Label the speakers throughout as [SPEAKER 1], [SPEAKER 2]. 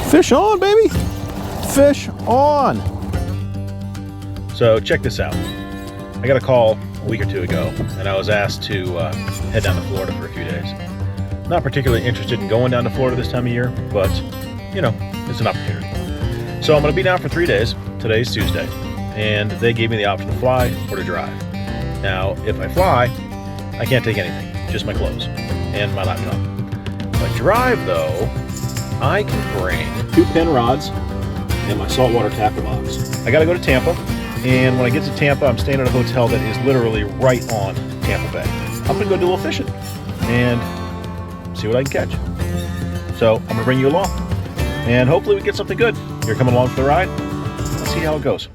[SPEAKER 1] Fish on, baby. Fish on. So check this out. I got a call a week or two ago, and I was asked to head down to Florida for a few days. Not particularly interested in going down to Florida this time of year, but you know, it's an opportunity. So I'm going to be down for 3 days. Today's Tuesday, and they gave me the option to fly or to drive. Now, if I fly, I can't take anything, just my clothes and my laptop. If I drive, though, I can bring 2 Penn rods and my saltwater tackle box. I got to go to Tampa, and when I get to Tampa, I'm staying at a hotel that is literally right on Tampa Bay. I'm going to go do a little fishing and see what I can catch. So I'm going to bring you along, and hopefully we get something good. You're coming along for the ride. Let's see how it goes.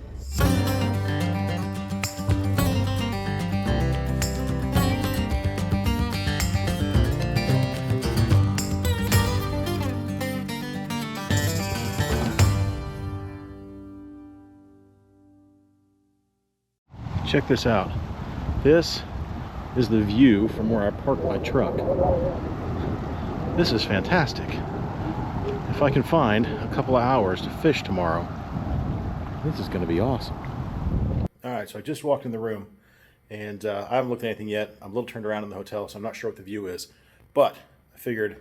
[SPEAKER 1] Check this out. This is the view from where I parked my truck. This is fantastic. If I can find a couple of hours to fish tomorrow, this is going to be awesome. All right, so I just walked in the room, and I haven't looked at anything yet. I'm a little turned around in the hotel, so I'm not sure what the view is. But I figured,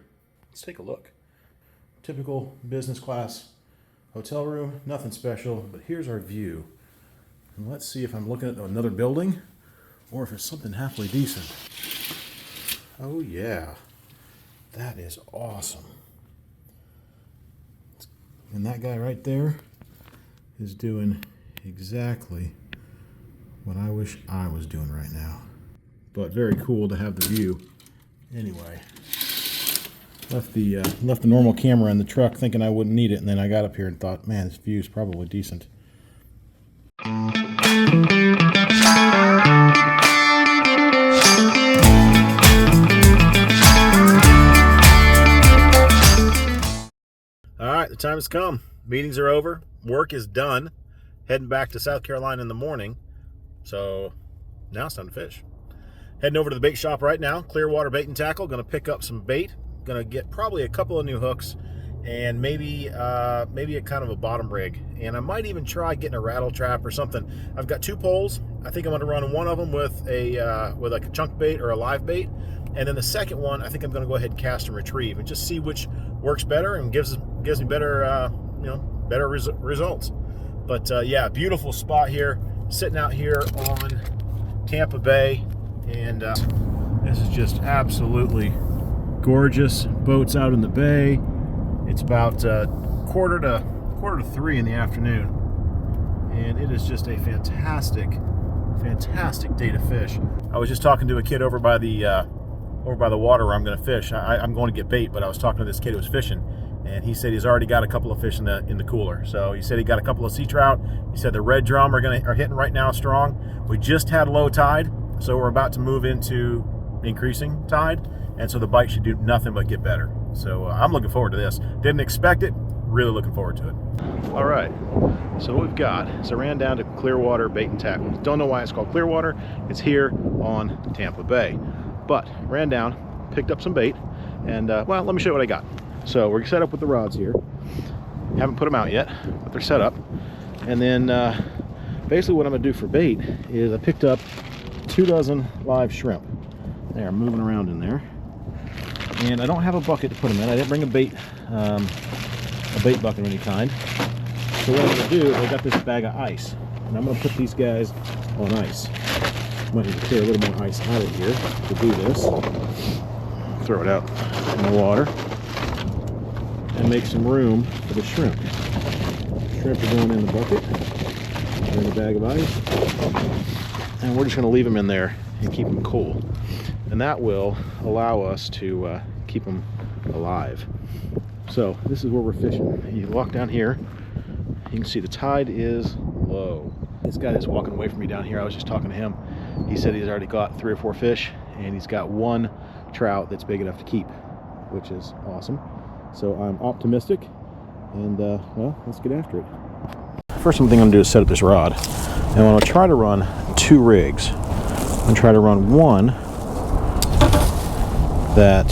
[SPEAKER 1] let's take a look. Typical business class hotel room, nothing special, but here's our view. And let's see if I'm looking at another building or if it's something halfway decent. Oh yeah, that is awesome. And that guy right there is doing exactly what I wish I was doing right now. But very cool to have the view. Anyway, left the normal camera in the truck thinking I wouldn't need it, and then I got up here and thought, man, this view is probably decent. All right, the time has come. Meetings are over. Work is done. Heading back to South Carolina in the morning. So now it's time to fish. Heading over to the bait shop right now. Clearwater Bait and Tackle. Going to pick up some bait. Going to get probably a couple of new hooks and maybe a kind of a bottom rig. And I might even try getting a rattle trap or something. I've got 2 poles. I think I'm going to run one of them with like a chunk bait or a live bait. And then the second one, I think I'm going to go ahead and cast and retrieve and just see which works better and gives me better, better results. But yeah, beautiful spot here, sitting out here on Tampa Bay, and this is just absolutely gorgeous. Boats out in the bay. It's about quarter to 3 in the afternoon, and it is just a fantastic day to fish. I was just talking to a kid over by the water where I'm going to fish. I'm going to get bait, but I was talking to this kid who was fishing, and he said he's already got a couple of fish in the cooler. So he said he got a couple of sea trout. He said the red drum are hitting right now strong. We just had low tide, so we're about to move into increasing tide, and so the bite should do nothing but get better. So I'm looking forward to this. Didn't expect it. Really looking forward to it. All right, so what we've got is I ran down to Clearwater Bait and Tackle. Don't know why it's called Clearwater. It's here on Tampa Bay. But ran down, picked up some bait, and well, let me show you what I got. So we're set up with the rods here. Haven't put them out yet, but they're set up. And then basically what I'm gonna do for bait is I picked up 2 dozen live shrimp. They are moving around in there. And I don't have a bucket to put them in. I didn't bring a bait bucket of any kind. So what I'm gonna do is I got this bag of ice, and I'm gonna put these guys on ice. Might need to clear a little more ice out of here to do this. Throw it out in the water and make some room for the shrimp. Shrimp are going in the bucket. They're in the bag of ice, and we're just going to leave them in there and keep them cool. And that will allow us to keep them alive. So this is where we're fishing. You walk down here. You can see the tide is low. This guy that's walking away from me down here, I was just talking to him. He said he's already got 3 or 4 fish, and he's got 1 trout that's big enough to keep, which is awesome. So I'm optimistic, and well, let's get after it. First thing I'm going to do is set up this rod, and I'm going to try to run 2 rigs. I'm going to try to run one that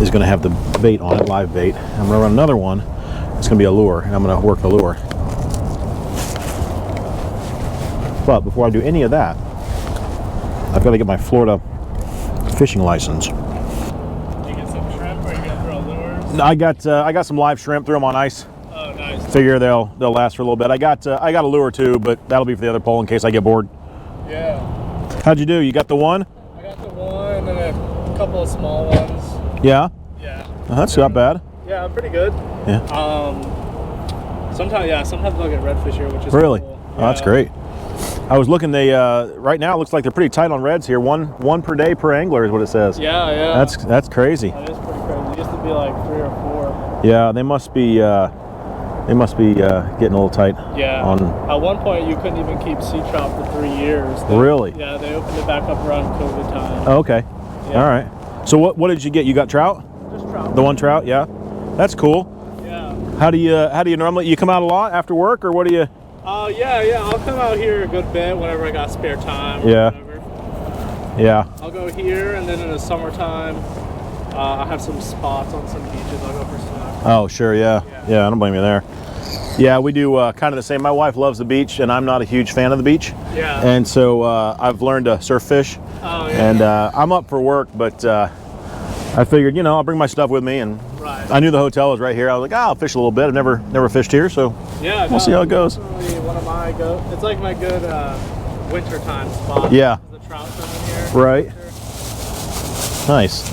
[SPEAKER 1] is going to have the bait on it, live bait. I'm going to run another one going to be a lure, and I'm going to work the lure. But before I do any of that, I've got to get my Florida fishing license.
[SPEAKER 2] You get some shrimp, or you gonna throw lures?
[SPEAKER 1] No, I got some live shrimp. Threw them on ice.
[SPEAKER 2] Oh, nice.
[SPEAKER 1] Figure they'll last for a little bit. I got a lure too, but that'll be for the other pole in case I get bored.
[SPEAKER 2] Yeah.
[SPEAKER 1] How'd you do? You got the one?
[SPEAKER 2] I got the one and a couple of small ones.
[SPEAKER 1] Yeah.
[SPEAKER 2] Yeah.
[SPEAKER 1] Oh, that's not bad.
[SPEAKER 2] Yeah, pretty good.
[SPEAKER 1] Yeah.
[SPEAKER 2] Sometimes I'll get redfish here, which is
[SPEAKER 1] really
[SPEAKER 2] cool.
[SPEAKER 1] Oh, that's great. I was looking. They right now it looks like they're pretty tight on reds here. One per day per angler is what it says.
[SPEAKER 2] Yeah.
[SPEAKER 1] That's crazy.
[SPEAKER 2] That is pretty crazy. It used to be like 3 or 4.
[SPEAKER 1] Yeah, they must be getting a little tight.
[SPEAKER 2] Yeah. At one point, you couldn't even keep sea trout for 3 years.
[SPEAKER 1] Really?
[SPEAKER 2] Yeah, they opened it back up around COVID time.
[SPEAKER 1] Oh, okay.
[SPEAKER 2] Yeah.
[SPEAKER 1] All right. So what did you get? You got trout?
[SPEAKER 2] Just trout.
[SPEAKER 1] The one trout, yeah. That's cool.
[SPEAKER 2] Yeah.
[SPEAKER 1] How do you normally, you come out a lot after work, or what do you?
[SPEAKER 2] Yeah. I'll come out here a good bit whenever I got spare time.
[SPEAKER 1] Yeah.
[SPEAKER 2] Whatever.
[SPEAKER 1] Yeah.
[SPEAKER 2] I'll go here, and then in the summertime, I have some spots on some beaches. I'll go for snorkeling.
[SPEAKER 1] Oh, sure, yeah. I don't blame you there. Yeah, we do kind of the same. My wife loves the beach, and I'm not a huge fan of the beach.
[SPEAKER 2] Yeah.
[SPEAKER 1] And so I've learned to surf fish.
[SPEAKER 2] Oh, yeah.
[SPEAKER 1] And I'm up for work, but I figured, I'll bring my stuff with me, and
[SPEAKER 2] Right.
[SPEAKER 1] I knew the hotel was right here. I was like, I'll fish a little bit. I've never fished here, so
[SPEAKER 2] Yeah,
[SPEAKER 1] we'll see how it goes.
[SPEAKER 2] It's one of my It's like my good wintertime spot.
[SPEAKER 1] Yeah.
[SPEAKER 2] The trout come in here.
[SPEAKER 1] Right. Nice.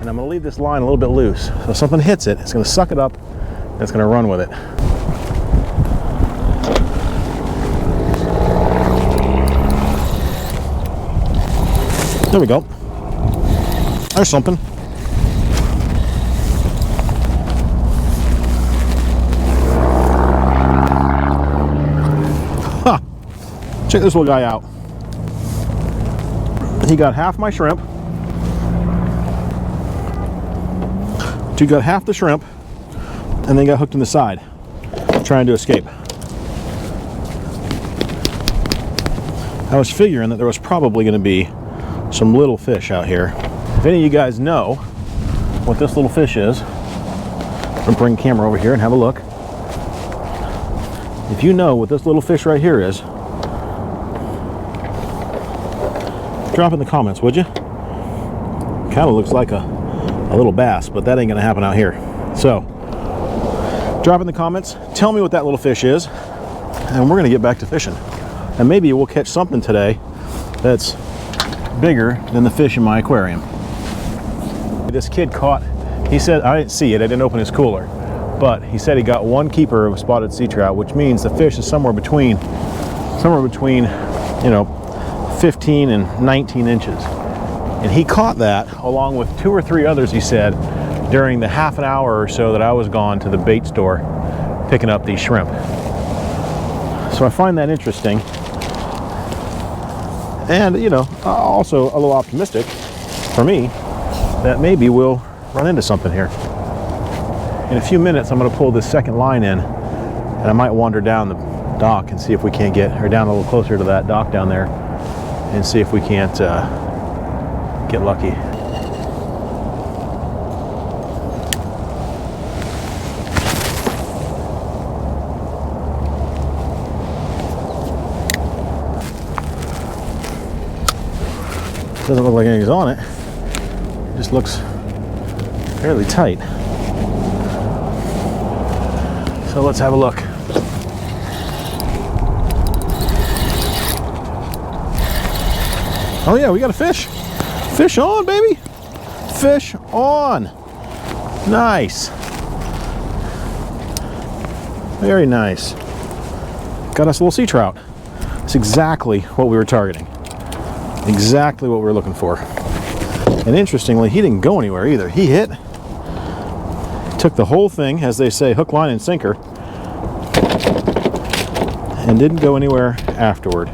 [SPEAKER 1] And I'm going to leave this line a little bit loose. So if something hits it, it's going to suck it up, and it's going to run with it. There we go. There's something. Huh. Check this little guy out. He got half my shrimp. He got half the shrimp and then got hooked in the side, trying to escape. I was figuring that there was probably going to be some little fish out here. If any of you guys know what this little fish is, I'm going to bring the camera over here and have a look. If you know what this little fish right here is, drop in the comments, would you? Kind of looks like a little bass, but that ain't gonna happen out here. So drop in the comments, tell me what that little fish is, and we're gonna get back to fishing. And maybe we'll catch something today that's bigger than the fish in my aquarium. This kid caught, he said, I didn't see it, I didn't open his cooler, but he said he got one keeper of spotted sea trout, which means the fish is somewhere between 15 and 19 inches. And he caught that along with 2 or 3 others, he said, during the half an hour or so that I was gone to the bait store picking up these shrimp. So I find that interesting. And, also a little optimistic for me that maybe we'll run into something here. In a few minutes, I'm going to pull this second line in, and I might wander down the dock and see if we can't or down a little closer to that dock down there, and see if we can't get lucky. Doesn't look like anything's on it. It just looks fairly tight. So let's have a look. Oh yeah, we got a fish. Fish on, baby. Fish on. Nice. Very nice. Got us a little sea trout. That's exactly what we were targeting. Exactly what we were looking for. And interestingly, he didn't go anywhere either. He hit, took the whole thing, as they say, hook, line, and sinker, and didn't go anywhere afterward.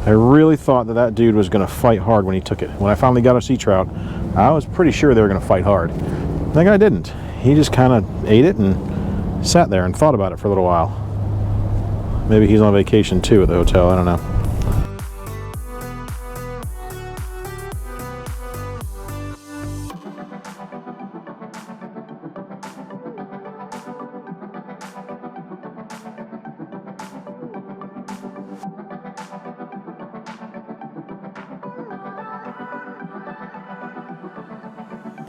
[SPEAKER 1] I really thought that that dude was going to fight hard when he took it. When I finally got a sea trout, I was pretty sure they were going to fight hard. That guy didn't. He just kind of ate it and sat there and thought about it for a little while. Maybe he's on vacation too at the hotel, I don't know.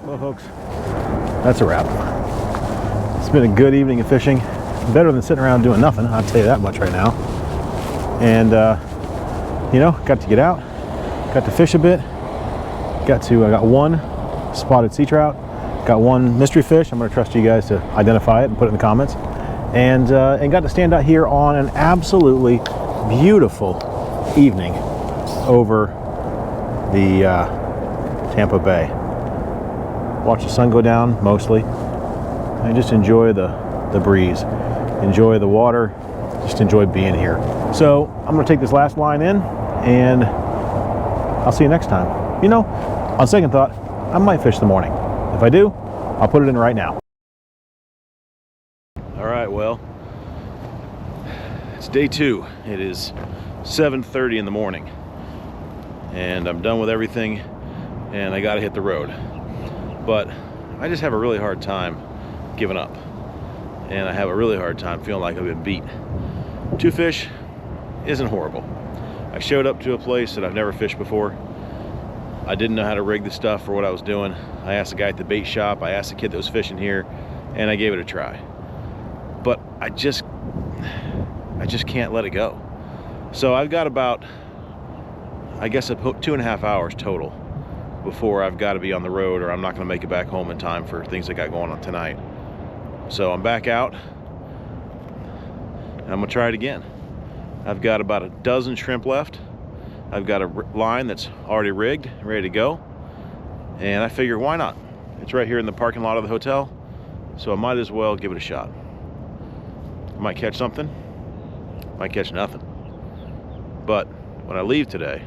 [SPEAKER 1] Well, folks, that's a wrap. It's been a good evening of fishing. Better than sitting around doing nothing, I'll tell you that much right now. And you know, got to get out, got to fish a bit, I got one spotted sea trout, got one mystery fish. I'm going to trust you guys to identify it and put it in the comments, and got to stand out here on an absolutely beautiful evening over the Tampa Bay. Watch the sun go down mostly, and just enjoy the breeze, enjoy the water, just enjoy being here. So I'm going to take this last line in, and I'll see you next time. You know, on second thought, I might fish the morning. If I do, I'll put it in right now. All right, well, it's day 2. It is 7:30 in the morning, and I'm done with everything, and I got to hit the road. But I just have a really hard time giving up, and I have a really hard time feeling like I've been beat. 2 fish isn't horrible. I showed up to a place that I've never fished before. I didn't know how to rig the stuff for what I was doing. I asked the guy at the bait shop, I asked the kid that was fishing here, and I gave it a try. But I just can't let it go. So I've got about, I guess, 2.5 hours total before I've got to be on the road, or I'm not going to make it back home in time for things I got going on tonight. So I'm back out, and I'm going to try it again. I've got about a dozen shrimp left. I've got a line that's already rigged, ready to go, and I figure, why not? It's right here in the parking lot of the hotel, so I might as well give it a shot. I might catch something, might catch nothing. But when I leave today,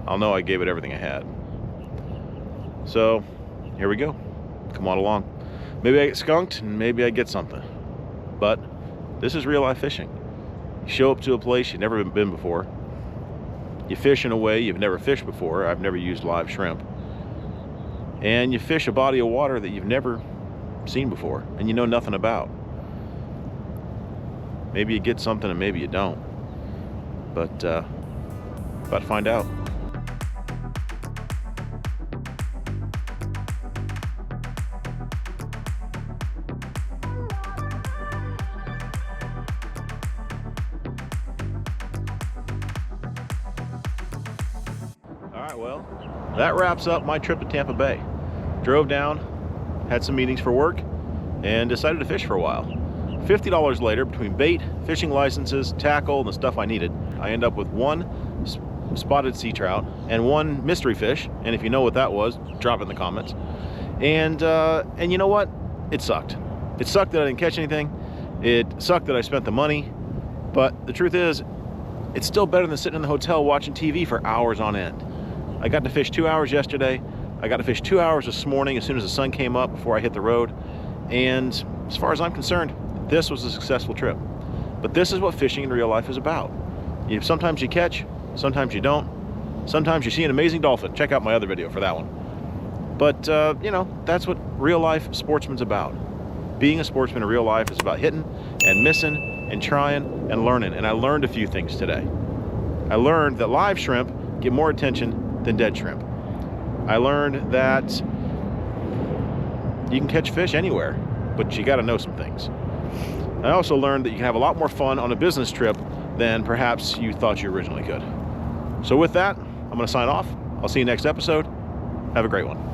[SPEAKER 1] I'll know I gave it everything I had. So here we go. Come on along. Maybe I get skunked, and maybe I get something. But this is real life fishing. You show up to a place you've never been before. You fish in a way you've never fished before. I've never used live shrimp. And you fish a body of water that you've never seen before and you know nothing about. Maybe you get something and maybe you don't. But about to find out. Alright, well, that wraps up my trip to Tampa Bay. Drove down, had some meetings for work, and decided to fish for a while. $50 later, between bait, fishing licenses, tackle, and the stuff I needed, I end up with one spotted sea trout and one mystery fish. And if you know what that was, drop it in the comments. And you know what? It sucked. It sucked that I didn't catch anything. It sucked that I spent the money. But the truth is, it's still better than sitting in the hotel watching TV for hours on end. I got to fish 2 hours yesterday. I got to fish 2 hours this morning as soon as the sun came up before I hit the road. And as far as I'm concerned, this was a successful trip. But this is what fishing in real life is about. Sometimes you catch, sometimes you don't. Sometimes you see an amazing dolphin. Check out my other video for that one. But, you know, that's what real life sportsman's about. Being a sportsman in real life is about hitting and missing and trying and learning. And I learned a few things today. I learned that live shrimp get more attention than dead shrimp. I learned that you can catch fish anywhere, but you got to know some things. I also learned that you can have a lot more fun on a business trip than perhaps you thought you originally could. So with that, I'm going to sign off. I'll see you next episode. Have a great one.